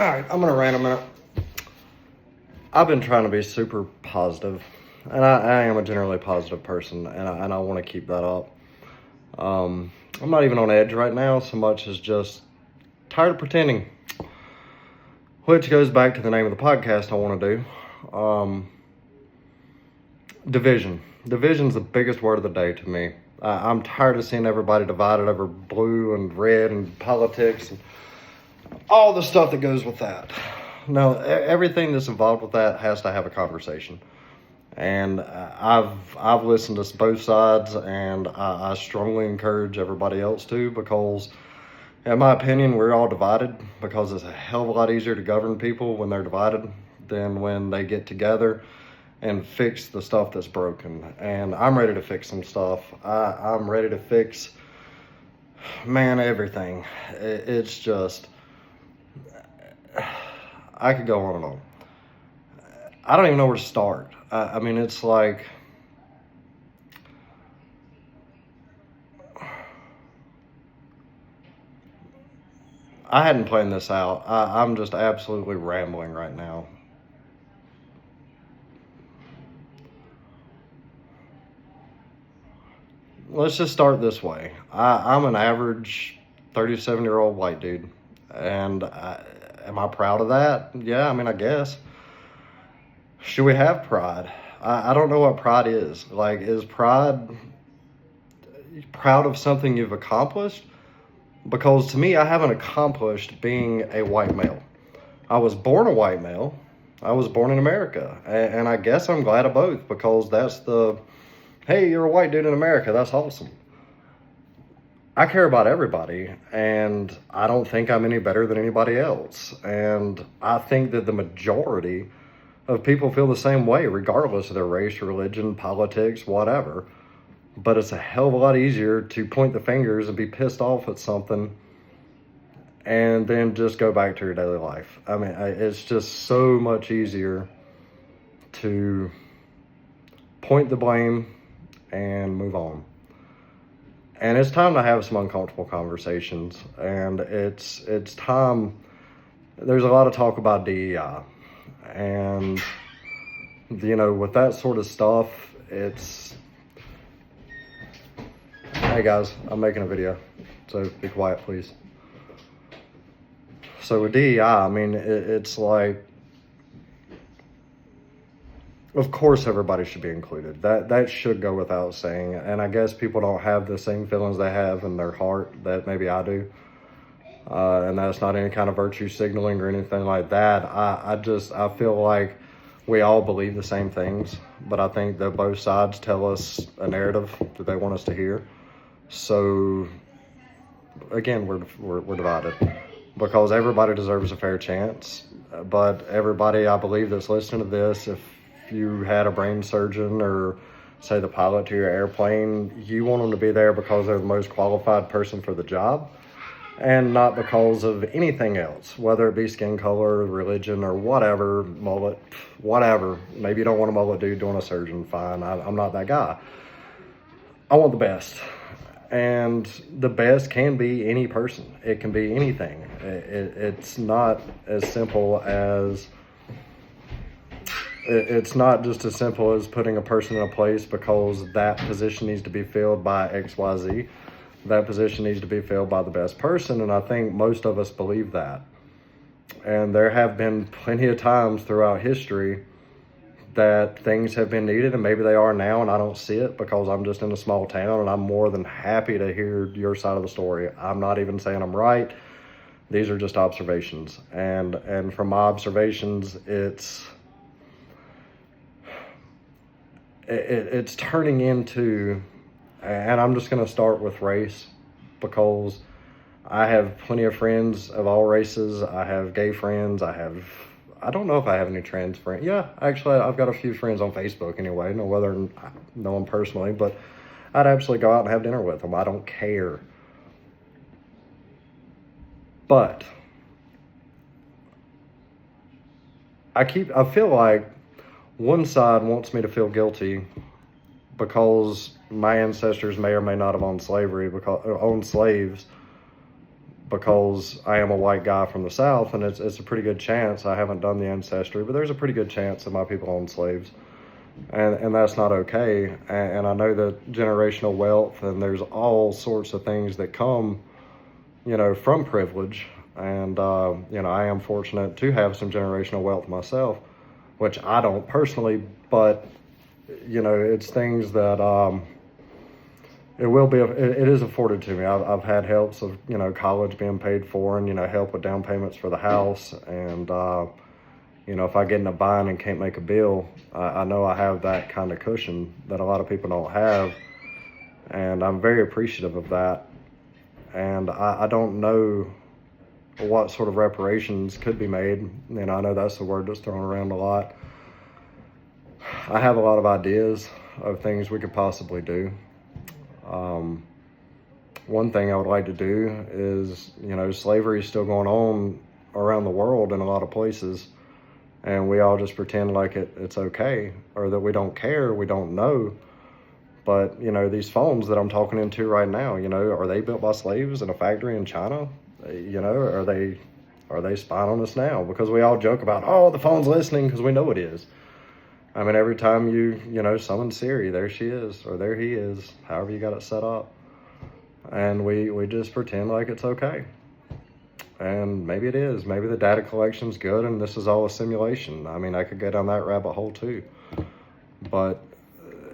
All right, I'm gonna rant a minute. I've been trying to be super positive, and I am a generally positive person, and I want to keep that up. I'm not even on edge right now so much as just tired of pretending, which goes back to the name of the podcast I want to do. Division. Division's the biggest word of the day to me. I'm tired of seeing everybody divided over blue and red and politics and all the stuff that goes with that. No, everything that's involved with that has to have a conversation. And I've listened to both sides, and I strongly encourage everybody else to, because, in my opinion, we're all divided, because it's a hell of a lot easier to govern people when they're divided than when they get together and fix the stuff that's broken. And I'm ready to fix some stuff. I'm ready to fix, man, everything. It's just, I could go on and on. I don't even know where to start. I mean, it's like, I hadn't planned this out. I'm just absolutely rambling right now. Let's just start this way. I'm an average 37-year-old white dude. And am I proud of that? Yeah, I mean, I guess. Should we have pride? I don't know what pride is. Like, is pride proud of something you've accomplished? Because to me, I haven't accomplished being a white male. I was born a white male. I was born in America. And I guess I'm glad of both, because that's the, hey, you're a white dude in America. That's awesome. I care about everybody, and I don't think I'm any better than anybody else. And I think that the majority of people feel the same way, regardless of their race, religion, politics, whatever. But it's a hell of a lot easier to point the fingers and be pissed off at something and then just go back to your daily life. I mean, it's just so much easier to point the blame and move on. And it's time to have some uncomfortable conversations. And it's time. There's a lot of talk about DEI. And, you know, with that sort of stuff, it's, hey guys, I'm making a video, so be quiet, please. So with DEI, I mean, it's like, of course everybody should be included. That should go without saying. And I guess people don't have the same feelings they have in their heart that maybe I do. And that's not any kind of virtue signaling or anything like that. I feel like we all believe the same things, but I think that both sides tell us a narrative that they want us to hear. So again, we're divided, because everybody deserves a fair chance. But everybody, I believe, that's listening to this, if you had a brain surgeon or say the pilot to your airplane, you want them to be there because they're the most qualified person for the job, and not because of anything else, whether it be skin color, religion, or whatever, mullet, whatever. Maybe you don't want a mullet dude doing a surgeon, fine. I'm not that guy. I want the best. And the best can be any person. It can be anything. It's not as simple as, it's not just as simple as putting a person in a place because that position needs to be filled by XYZ. That position needs to be filled by the best person, and I think most of us believe that. And there have been plenty of times throughout history that things have been needed, and maybe they are now, and I don't see it because I'm just in a small town, and I'm more than happy to hear your side of the story. I'm not even saying I'm right. These are just observations. And from my observations, it's turning into, and I'm just going to start with race, because I have plenty of friends of all races. I have gay friends. I don't know if I have any trans friends. Yeah, actually, I've got a few friends on Facebook anyway. I know them personally, but I'd absolutely go out and have dinner with them. I don't care. But I feel like one side wants me to feel guilty because my ancestors may or may not have owned slaves, because I am a white guy from the South, and it's a pretty good chance. I haven't done the ancestry, but there's a pretty good chance that my people owned slaves, and that's not okay. And I know that generational wealth, and there's all sorts of things that come, from privilege. And I am fortunate to have some generational wealth myself, which I don't personally, but it's things that it is afforded to me. I've had helps of college being paid for, and help with down payments for the house, and if I get in a bind and can't make a bill, I know I have that kind of cushion that a lot of people don't have, and I'm very appreciative of that. And I don't know what sort of reparations could be made. I know that's the word that's thrown around a lot. I have a lot of ideas of things we could possibly do. One thing I would like to do is, slavery is still going on around the world in a lot of places, and we all just pretend like it's okay, or that we don't care, we don't know. But, these phones that I'm talking into right now, are they built by slaves in a factory in China? Are they spying on us now? Because we all joke about, oh, the phone's listening, because we know it is. I mean, every time you summon Siri, there she is, or there he is, however you got it set up. And we just pretend like it's okay. And maybe it is. Maybe the data collection's good and this is all a simulation. I mean, I could go down that rabbit hole too. But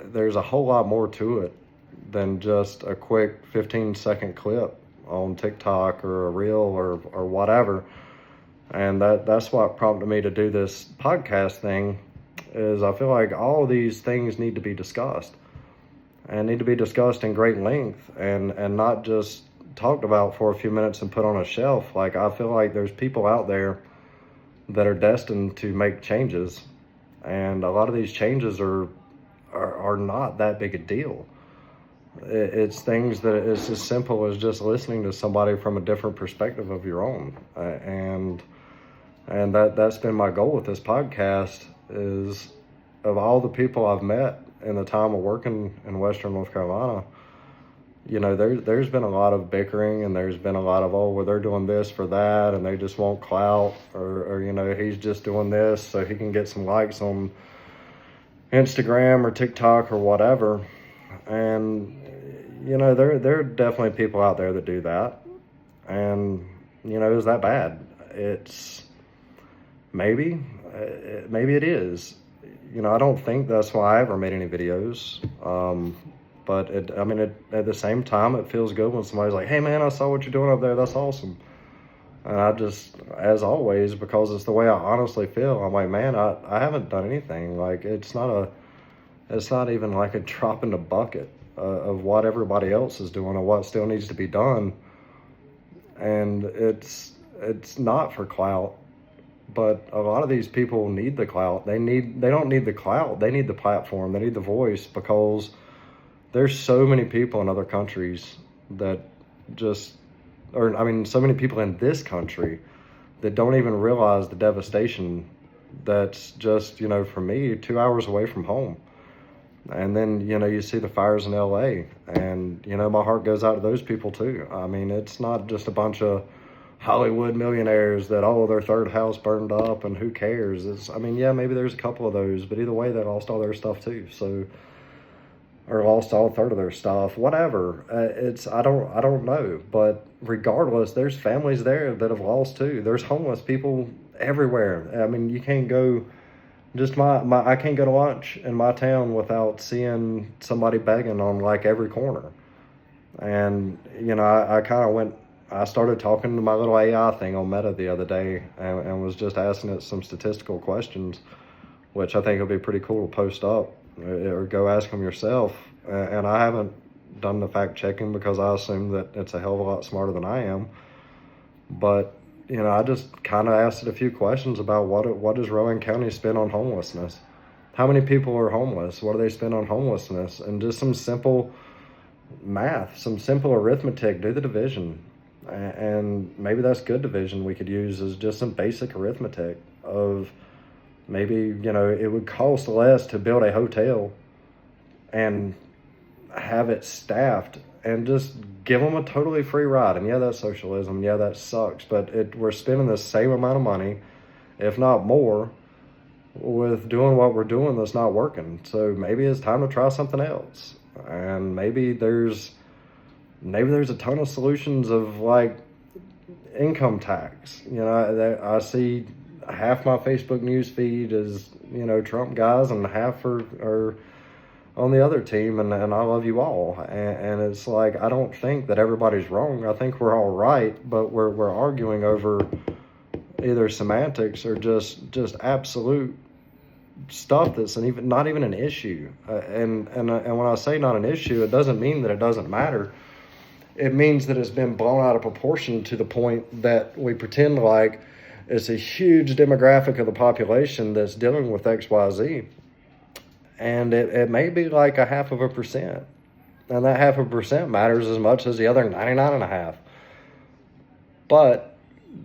there's a whole lot more to it than just a quick 15-second clip on TikTok or a reel or whatever. And that's what prompted me to do this podcast thing, is I feel like all of these things need to be discussed, and need to be discussed in great length, and not just talked about for a few minutes and put on a shelf. Like, I feel like there's people out there that are destined to make changes, and a lot of these changes are not that big a deal. It's things that it's as simple as just listening to somebody from a different perspective of your own. And that's been my goal with this podcast, is of all the people I've met in the time of working in Western North Carolina, there's been a lot of bickering, and there's been a lot of, well, they're doing this for that, and they just want clout, or he's just doing this so he can get some likes on Instagram or TikTok or whatever. And there are definitely people out there that do that, and is that bad? It's maybe it is. I don't think that's why I ever made any videos. But at the same time, it feels good when somebody's like, hey man, I saw what you're doing up there, that's awesome. And I just, as always, because it's the way I honestly feel, I'm like, man, I haven't done anything. Like, it's not even like a drop in the bucket of what everybody else is doing or what still needs to be done. And it's not for clout, but a lot of these people need the clout. They don't need the clout, they need the platform, they need the voice, because there's so many people in other countries that so many people in this country that don't even realize the devastation that's just, for me, 2 hours away from home. And then, you see the fires in LA, and, my heart goes out to those people too. I mean, it's not just a bunch of Hollywood millionaires that, their third house burned up and who cares. Maybe there's a couple of those, but either way, they lost all their stuff too. So, or lost all a third of their stuff, whatever. I don't know. But regardless, there's families there that have lost too. There's homeless people everywhere. I mean, you can't go, I can't go to lunch in my town without seeing somebody begging on like every corner. And, I started talking to my little AI thing on Meta the other day, and was just asking it some statistical questions, which I think would be pretty cool to post up, or go ask them yourself. And I haven't done the fact checking because I assume that it's a hell of a lot smarter than I am. But, I just kind of asked it a few questions about what does Rowan County spend on homelessness? How many people are homeless? What do they spend on homelessness? And just some simple math, some simple arithmetic, do the division. And maybe that's good division we could use, is just some basic arithmetic of maybe, it would cost less to build a hotel and have it staffed and just give them a totally free ride. And yeah, that's socialism. Yeah, that sucks. But we're spending the same amount of money, if not more, with doing what we're doing that's not working. So maybe it's time to try something else. And maybe there's a ton of solutions of like income tax. I see half my Facebook news feed is, Trump guys, and half are on the other team, and I love you all. And it's like, I don't think that everybody's wrong. I think we're all right, but we're arguing over either semantics or just absolute stuff that's not even an issue. And when I say not an issue, it doesn't mean that it doesn't matter. It means that it's been blown out of proportion to the point that we pretend like it's a huge demographic of the population that's dealing with XYZ. And it may be like 0.5%. And that 0.5% matters as much as the other 99.5. But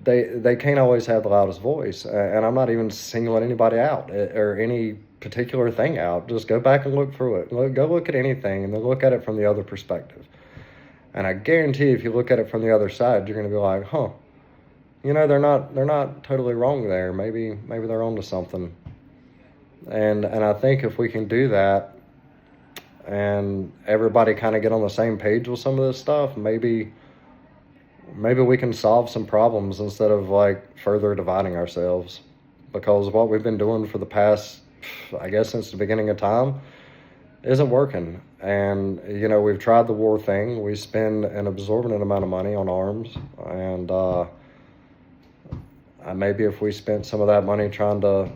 they can't always have the loudest voice. And I'm not even singling anybody out or any particular thing out. Just go back and look through it. Go look at anything and then look at it from the other perspective. And I guarantee if you look at it from the other side, you're going to be like, huh, they're not totally wrong there. Maybe they're onto something. And I think if we can do that and everybody kind of get on the same page with some of this stuff, maybe we can solve some problems instead of like further dividing ourselves. Because what we've been doing for the past, I guess since the beginning of time, isn't working. And we've tried the war thing. We spend an exorbitant amount of money on arms, and maybe if we spent some of that money trying to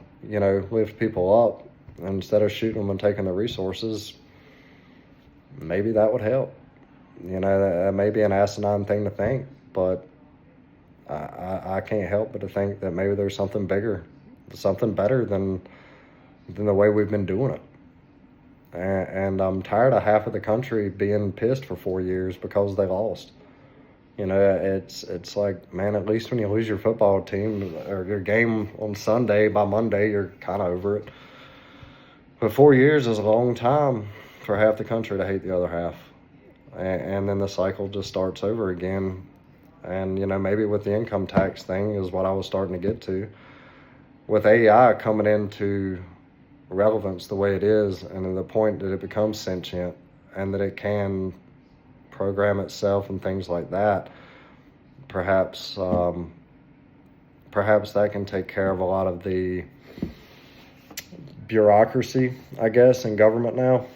lift people up instead of shooting them and taking the resources, maybe that would help. That may be an asinine thing to think, but I can't help but to think that maybe there's something bigger, something better than the way we've been doing it. And I'm tired of half of the country being pissed for 4 years because they lost. It's like, man, at least when you lose your football team or your game on Sunday, by Monday, you're kind of over it. But 4 years is a long time for half the country to hate the other half. And then the cycle just starts over again. And, maybe with the income tax thing is what I was starting to get to. With AI coming into relevance the way it is, and to the point that it becomes sentient and that it can program itself and things like that, perhaps that can take care of a lot of the bureaucracy, I guess, in government now.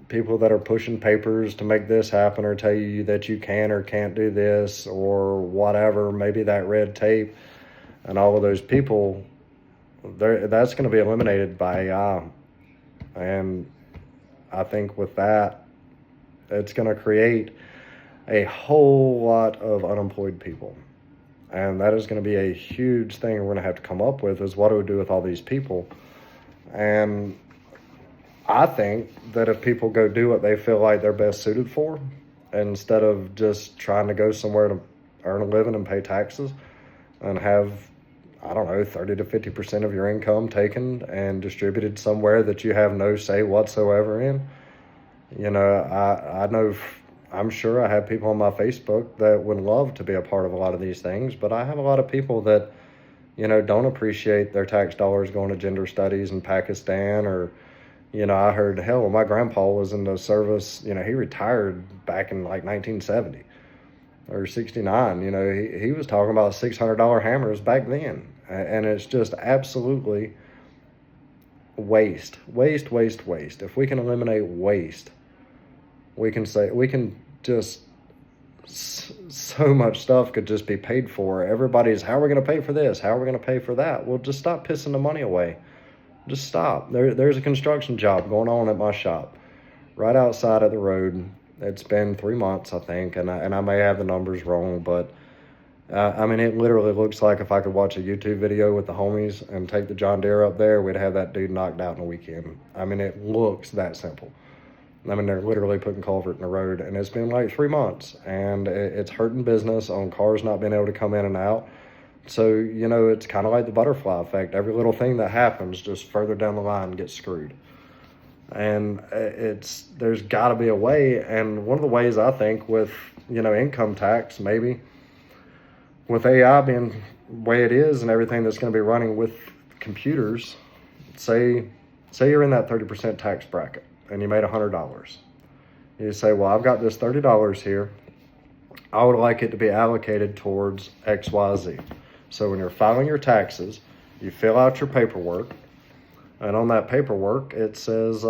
People that are pushing papers to make this happen or tell you that you can or can't do this or whatever, maybe that red tape and all of those people, that's going to be eliminated by AI. And I think with that, it's going to create a whole lot of unemployed people. And that is going to be a huge thing we're going to have to come up with, is what do we do with all these people? And I think that if people go do what they feel like they're best suited for, instead of just trying to go somewhere to earn a living and pay taxes and have, 30 to 50% of your income taken and distributed somewhere that you have no say whatsoever in. I'm sure I have people on my Facebook that would love to be a part of a lot of these things, but I have a lot of people that, don't appreciate their tax dollars going to gender studies in Pakistan. Or, I heard, hell, when my grandpa was in the service, he retired back in like 1970 or 69. He was talking about $600 hammers back then. And it's just absolutely waste. If we can eliminate waste, we can just, so much stuff could just be paid for. Everybody's, how are we going to pay for this? How are we going to pay for that? Well, just stop pissing the money away. Just stop. There's a construction job going on at my shop right outside of the road. It's been 3 months, I think, and I may have the numbers wrong, but it literally looks like if I could watch a YouTube video with the homies and take the John Deere up there, we'd have that dude knocked out in a weekend. It looks that simple. They're literally putting culvert in the road, and it's been like 3 months, and it's hurting business on cars not being able to come in and out. So, it's kind of like the butterfly effect. Every little thing that happens just further down the line gets screwed. And there's got to be a way. And one of the ways, I think, with income tax, maybe with AI being the way it is and everything that's going to be running with computers, say you're in that 30% tax bracket and you made $100. You say, well, I've got this $30 here. I would like it to be allocated towards XYZ. So when you're filing your taxes, you fill out your paperwork, and on that paperwork it says,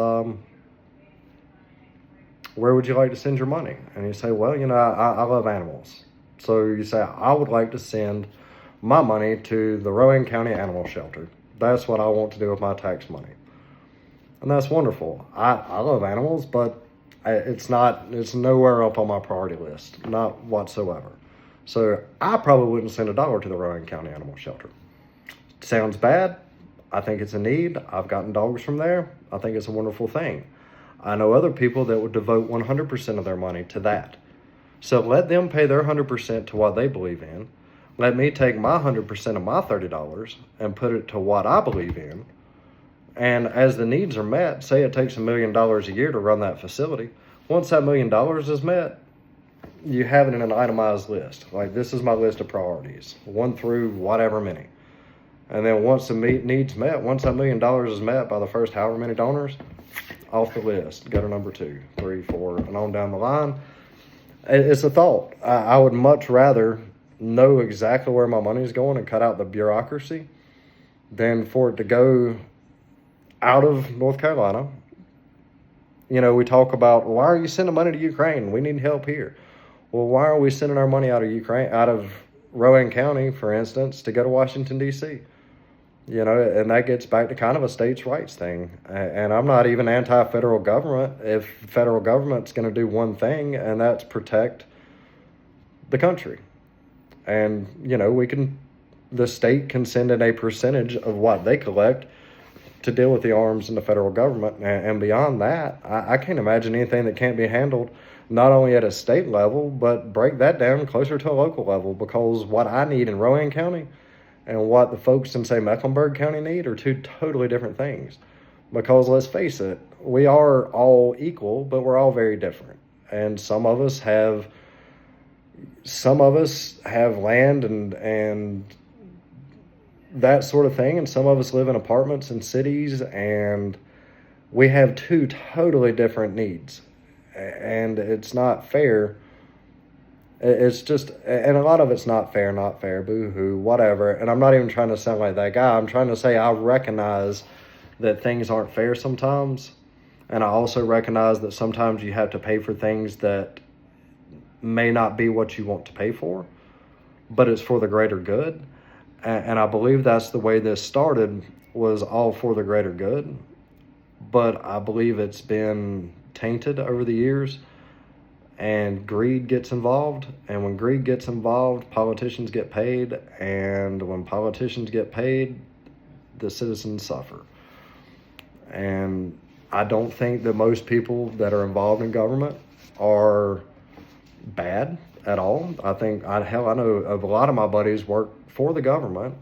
where would you like to send your money? And you say, well, I love animals. So you say, I would like to send my money to the Rowan County Animal Shelter. That's what I want to do with my tax money. And that's wonderful. I love animals, but it's nowhere up on my priority list, not whatsoever. So I probably wouldn't send $1 to the Rowan County Animal Shelter. Sounds bad. I think it's a need. I've gotten dogs from there. I think it's a wonderful thing. I know other people that would devote 100% of their money to that. So let them pay their 100% to what they believe in. Let me take my 100% of my $30 and put it to what I believe in. And as the needs are met, say it takes $1 million a year to run that facility. Once that $1 million is met, you have it in an itemized list. Like, this is my list of priorities, 1 through whatever many. And then once the needs met, once that $1 million is met by the first however many donors, off the list, go to number 2, 3, 4, and on down the line. It's a thought. I would much rather know exactly where my money is going and cut out the bureaucracy than for it to go out of North Carolina. We talk about, why are you sending money to Ukraine? We need help here. Well, why are we sending our money out of Ukraine, out of Rowan County, for instance, to go to Washington, D.C.? And that gets back to kind of a states' rights thing. And I'm not even anti-federal government if the federal government's going to do one thing, and that's protect the country. And, the state can send in a percentage of what they collect to deal with the arms in the federal government. And beyond that, I can't imagine anything that can't be handled not only at a state level, but break that down closer to a local level, because what I need in Rowan County and what the folks in, say, Mecklenburg County need are 2 totally different things. Because let's face it, we are all equal, but we're all very different. And some of us have land and that sort of thing, and some of us live in apartments in cities, and we have 2 totally different needs. And it's not fair. It's just, and a lot of it's not fair, boo-hoo, whatever. And I'm not even trying to sound like that guy. I'm trying to say I recognize that things aren't fair sometimes. And I also recognize that sometimes you have to pay for things that may not be what you want to pay for, but it's for the greater good. And I believe that's the way this started, was all for the greater good. But I believe it's been tainted over the years, and greed gets involved. And when greed gets involved, politicians get paid. And when politicians get paid, the citizens suffer. And I don't think that most people that are involved in government are bad at all. I know of a lot of my buddies work for the government,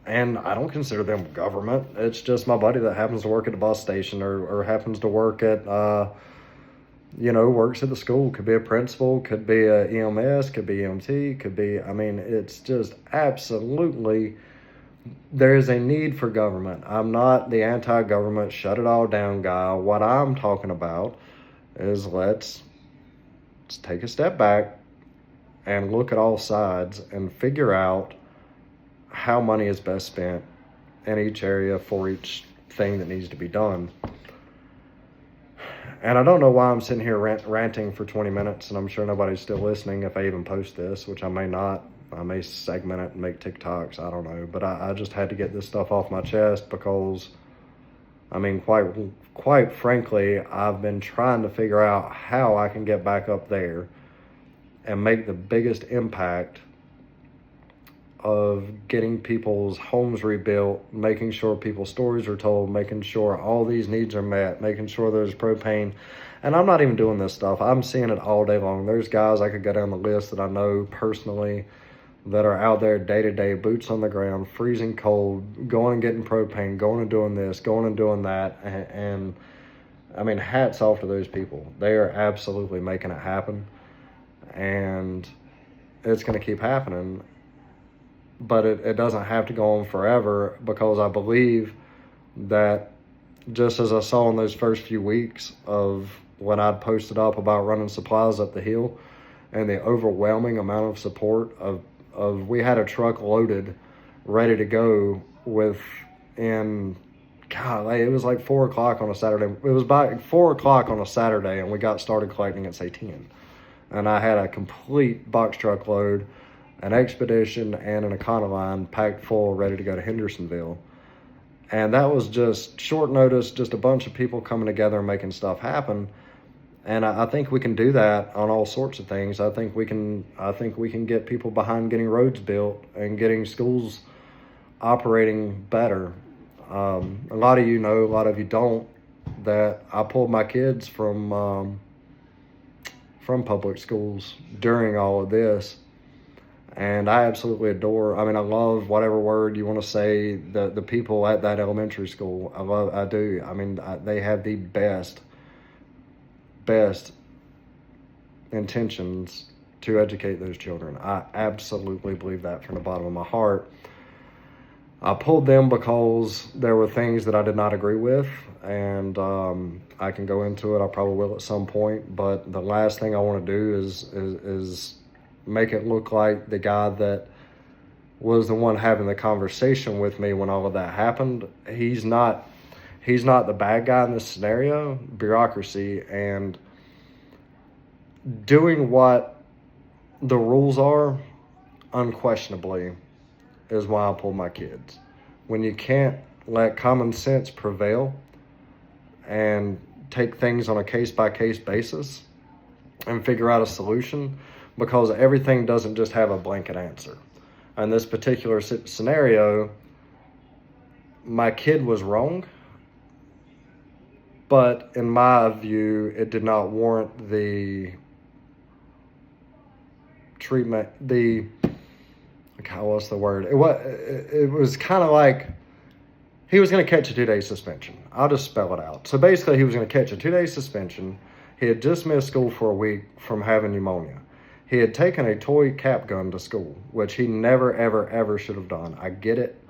and I don't consider them government. It's just my buddy that happens to work at the bus station or happens to work at, works at the school. Could be a principal, could be a EMS, could be EMT, it's just absolutely, there is a need for government. I'm not the anti-government, shut it all down guy. What I'm talking about is let's take a step back and look at all sides and figure out how money is best spent in each area for each thing that needs to be done. And I don't know why I'm sitting here ranting for 20 minutes, and I'm sure nobody's still listening if I even post this, which I may not. I may segment it and make TikToks, I don't know. But I just had to get this stuff off my chest because, quite frankly, I've been trying to figure out how I can get back up there and make the biggest impact of getting people's homes rebuilt, making sure people's stories are told, making sure all these needs are met, making sure there's propane. And I'm not even doing this stuff. I'm seeing it all day long. There's guys I could go down the list that I know personally that are out there day to day, boots on the ground, freezing cold, going and getting propane, going and doing this, going and doing that. And I mean, hats off to those people. They are absolutely making it happen, and it's going to keep happening. But it doesn't have to go on forever, because I believe that, just as I saw in those first few weeks of when I'd posted up about running supplies up the hill, and the overwhelming amount of support of we had a truck loaded, ready to go within, God, it was like 4 o'clock on a Saturday. It was by 4 o'clock on a Saturday, and we got started collecting at, say, 10. And I had a complete box truck load, an Expedition, and an Econoline packed full, ready to go to Hendersonville. And that was just short notice, just a bunch of people coming together and making stuff happen. And I think we can do that on all sorts of things. I think we can get people behind getting roads built and getting schools operating better. A lot of you know, a lot of you don't, that I pulled my kids from public schools during all of this. And I absolutely adore, I love whatever word you want to say, the people at that elementary school. I do. They have the best intentions to educate those children. I absolutely believe that from the bottom of my heart. I pulled them because there were things that I did not agree with, and I can go into it. I probably will at some point, but the last thing I want to do is make it look like the guy that was the one having the conversation with me when all of that happened. He's not the bad guy in this scenario. Bureaucracy and doing what the rules are, unquestionably, is why I pulled my kids. When you can't let common sense prevail and take things on a case-by-case basis and figure out a solution, because everything doesn't just have a blanket answer. In this particular scenario, my kid was wrong, but in my view, it did not warrant the treatment, what's the word? It was kind of like he was going to catch a 2-day suspension. I'll just spell it out. So basically, he was going to catch a 2-day suspension. He had just missed school for a week from having pneumonia. He had taken a toy cap gun to school, which he never, ever, ever should have done. I get it.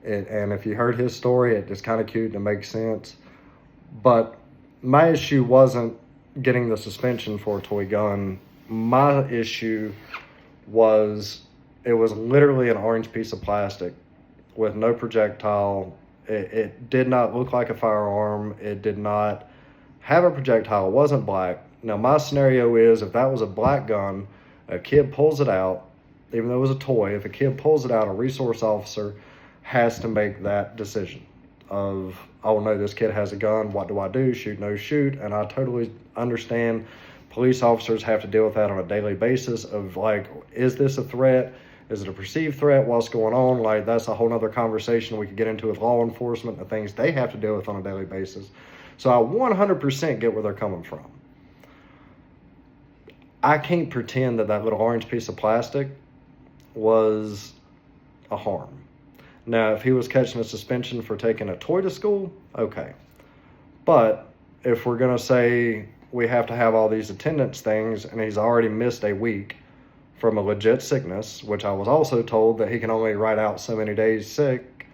And if you heard his story, it's kind of cute and it makes sense. But my issue wasn't getting the suspension for a toy gun. My issue was, it was literally an orange piece of plastic with no projectile. It did not look like a firearm. It did not have a projectile. It wasn't black. Now, my scenario is, if that was a black gun, a kid pulls it out, even though it was a toy, if a kid pulls it out, a resource officer has to make that decision of, oh no, this kid has a gun, what do I do? Shoot, no shoot. And I totally understand police officers have to deal with that on a daily basis of, like, is this a threat? Is it a perceived threat? What's going on? Like, that's a whole nother conversation we could get into with law enforcement, the things they have to deal with on a daily basis. So I 100% get where they're coming from. I can't pretend that little orange piece of plastic was a harm. Now, if he was catching a suspension for taking a toy to school, okay. But if we're going to say we have to have all these attendance things and he's already missed a week from a legit sickness, which I was also told that he can only write out so many days sick,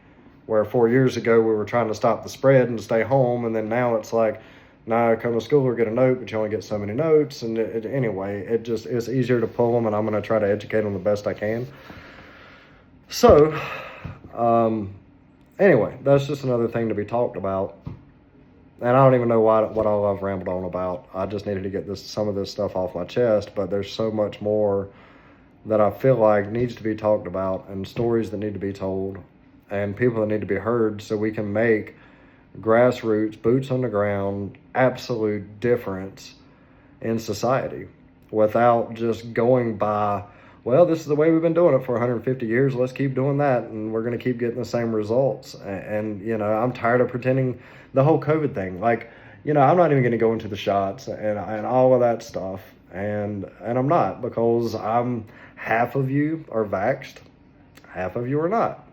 where 4 years ago we were trying to stop the spread and stay home, and then now it's like, nah, come to school or get a note, but you only get so many notes. And anyway, it's easier to pull them, and I'm going to try to educate them the best I can. So, anyway, that's just another thing to be talked about. And I don't even know what all I've rambled on about. I just needed to get some of this stuff off my chest, but there's so much more that I feel like needs to be talked about, and stories that need to be told, and people that need to be heard, so we can make grassroots, boots on the ground, absolute difference in society without just going by, well, this is the way we've been doing it for 150 years. Let's keep doing that, and we're going to keep getting the same results. And I'm tired of pretending the whole COVID thing. Like, I'm not even going to go into the shots and all of that stuff. And I'm not, because half of you are vaxxed, half of you are not.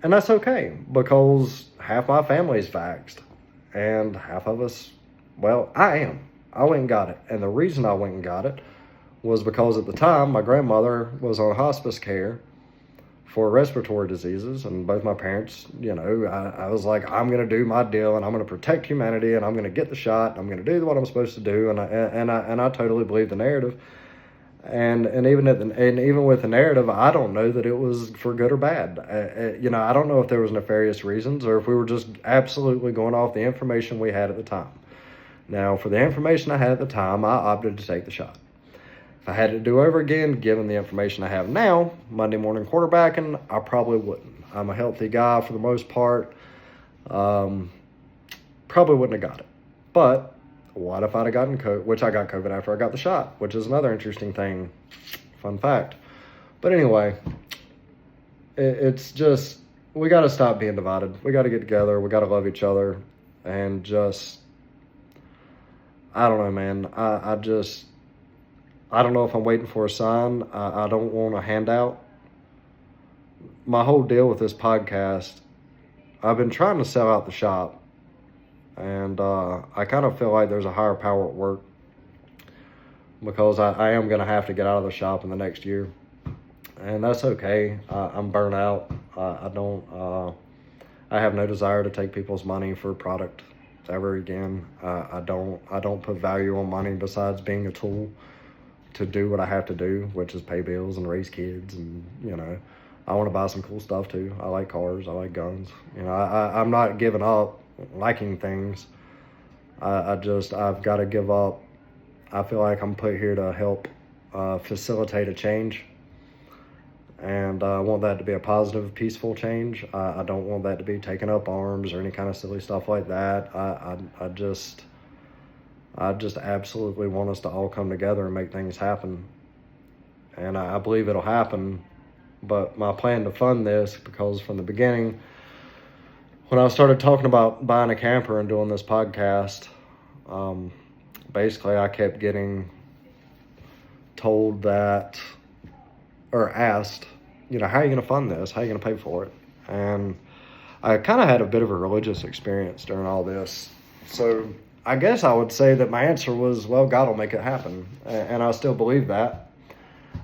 And that's okay, because half my family is vaxxed. and half of us, well, I am. I went and got it. And the reason I went and got it was because at the time my grandmother was on hospice care for respiratory diseases, and both my parents, I was like, I'm going to do my deal, and I'm going to protect humanity, and I'm going to get the shot, and I'm going to do what I'm supposed to do, and I totally believe the narrative. And even with the narrative, I don't know that it was for good or bad. I don't know if there was nefarious reasons or if we were just absolutely going off the information we had at the time. Now, for the information I had at the time, I opted to take the shot. If I had to do over again, given the information I have now, Monday morning quarterbacking, I probably wouldn't. I'm a healthy guy for the most part. Probably wouldn't have got it. But what if I'd have gotten COVID, which I got COVID after I got the shot, which is another interesting thing, fun fact. But anyway, it's just, we got to stop being divided. We got to get together. We got to love each other. And just, I don't know, man. I don't know if I'm waiting for a sign. I don't want a handout. My whole deal with this podcast, I've been trying to sell out the shop. And I kind of feel like there's a higher power at work because I am going to have to get out of the shop in the next year. And that's okay. I'm burnt out. I have no desire to take people's money for product ever again. I don't put value on money besides being a tool to do what I have to do, which is pay bills and raise kids. And, I want to buy some cool stuff too. I like cars. I like guns. I'm not giving up liking things. I've got to give up. I feel like I'm put here to help facilitate a change. And I want that to be a positive, peaceful change. I don't want that to be taking up arms or any kind of silly stuff like that. I just absolutely want us to all come together and make things happen. And I believe it'll happen. But my plan to fund this, because from the beginning, when I started talking about buying a camper and doing this podcast, basically I kept getting told that, or asked, how are you going to fund this? How are you going to pay for it? And I kind of had a bit of a religious experience during all this. So I guess I would say that my answer was, well, God will make it happen. And I still believe that.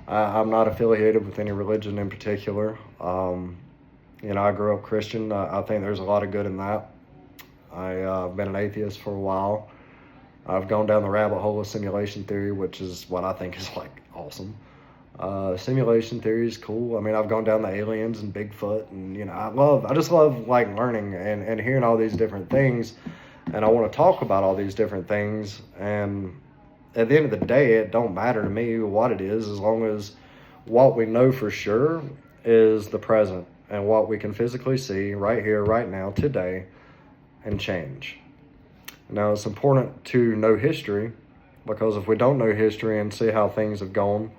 I'm not affiliated with any religion in particular. I grew up Christian. I think there's a lot of good in that. I've been an atheist for a while. I've gone down the rabbit hole of simulation theory, which is what I think is awesome. Simulation theory is cool. I mean, I've gone down the aliens and Bigfoot, and I just love learning and hearing all these different things, and I want to talk about all these different things. And at the end of the day, it don't matter to me what it is, as long as what we know for sure is the present and what we can physically see right here, right now, today, and change. Now, it's important to know history, because if we don't know history and see how things have gone,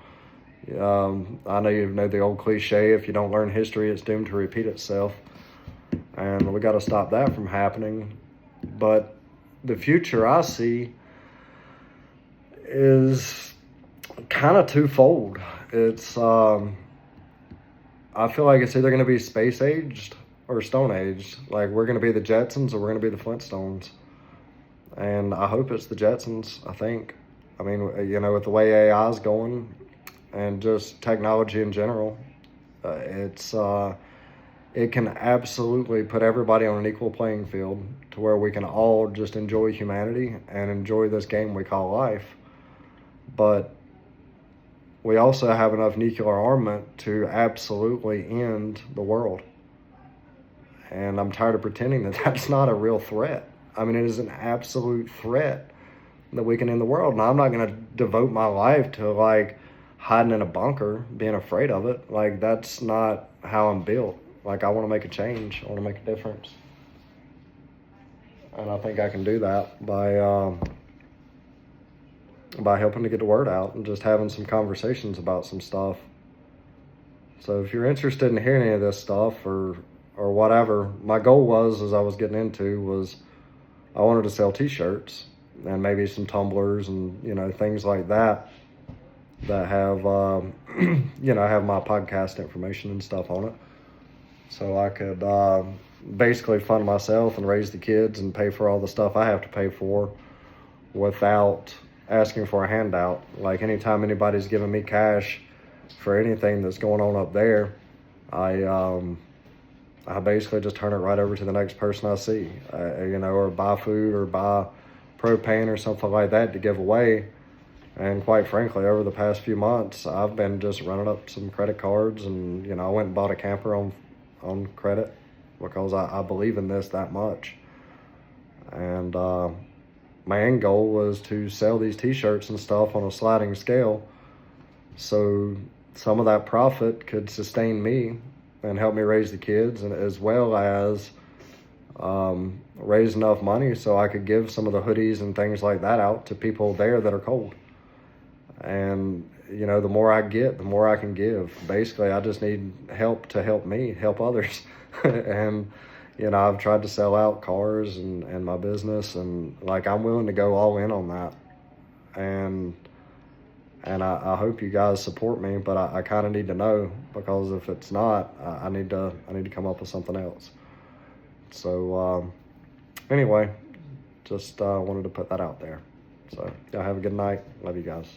I know you know the old cliche, if you don't learn history, it's doomed to repeat itself. And we got to stop that from happening. But the future I see is kind of twofold. It's I feel like it's either going to be space aged or stone aged. Like, we're going to be the Jetsons or we're going to be the Flintstones. And I hope it's the Jetsons, I think. I mean, with the way AI is going and just technology in general, it can absolutely put everybody on an equal playing field to where we can all just enjoy humanity and enjoy this game we call life. But we also have enough nuclear armament to absolutely end the world. And I'm tired of pretending that that's not a real threat. I mean, it is an absolute threat that we can end the world. And I'm not going to devote my life to hiding in a bunker, being afraid of it. That's not how I'm built. I want to make a change. I want to make a difference. And I think I can do that by helping to get the word out and just having some conversations about some stuff. So if you're interested in hearing any of this stuff or whatever, my goal was, as I was getting into, was I wanted to sell t-shirts and maybe some tumblers and, things like that have, have my podcast information and stuff on it. so I could basically fund myself and raise the kids and pay for all the stuff I have to pay for without asking for a handout. Like anytime anybody's giving me cash for anything that's going on up there, I basically just turn it right over to the next person I see, or buy food or buy propane or something like that to give away. And quite frankly, over the past few months, I've been just running up some credit cards, and I went and bought a camper on credit because I believe in this that much. And my end goal was to sell these T-shirts and stuff on a sliding scale, so some of that profit could sustain me and help me raise the kids, and as well as raise enough money so I could give some of the hoodies and things like that out to people there that are cold. And the more I get, the more I can give. Basically, I just need help to help me help others. And I've tried to sell out cars and my business, and like I'm willing to go all in on that. And I hope you guys support me, but I kind of need to know, because if it's not, I need to come up with something else. So anyway, just wanted to put that out there. So y'all have a good night. Love you guys.